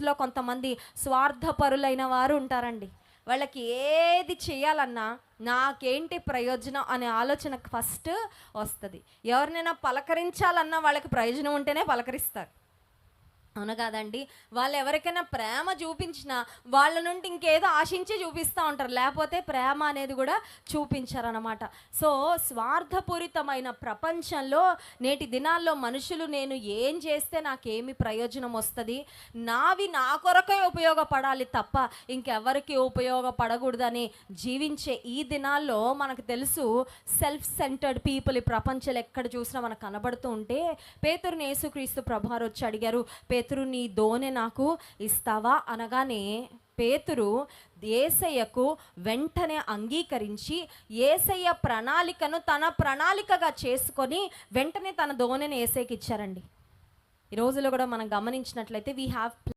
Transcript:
రోజుల్లో కొంతమంది స్వార్థపరులైన వారు ఉంటారండి. వాళ్ళకి ఏది చేయాలన్నా నాకేంటి ప్రయోజనం అనే ఆలోచన ఫస్ట్ వస్తుంది. ఎవరినైనా పలకరించాలన్నా వాళ్ళకి ప్రయోజనం ఉంటేనే పలకరిస్తారు, అవును కాదండి? వాళ్ళు ఎవరికైనా ప్రేమ చూపించినా వాళ్ళ నుండి ఇంకేదో ఆశించి చూపిస్తూ ఉంటారు, లేకపోతే ప్రేమ అనేది కూడా చూపించారనమాట. సో స్వార్థపూరితమైన ప్రపంచంలో నేటి దినాల్లో మనుషులు నేను ఏం చేస్తే నాకేమి ప్రయోజనం వస్తుంది, నావి నా కొరకే ఉపయోగపడాలి తప్ప ఇంకెవరికి ఉపయోగపడకూడదని జీవించే ఈ దినాల్లో మనకు తెలుసు సెల్ఫ్ సెంటర్డ్ పీపుల్ ఈ ప్రపంచంలో ఎక్కడ చూసినా మనకు కనబడుతూ ఉంటే పేతురుని యేసుక్రీస్తు ప్రభువారు వచ్చి అడిగారు, పేతురు నీ దోనె నాకు ఇస్తావా అనగానే పేతురు యేసయ్యకు వెంటనే అంగీకరించి యేసయ్య ప్రణాళికను తన ప్రణాళికగా చేసుకొని వెంటనే తన దోనెని యేసయ్యకి ఇచ్చారండి. ఈ రోజులో కూడా మనం గమనించినట్లయితే వీ హ్యావ్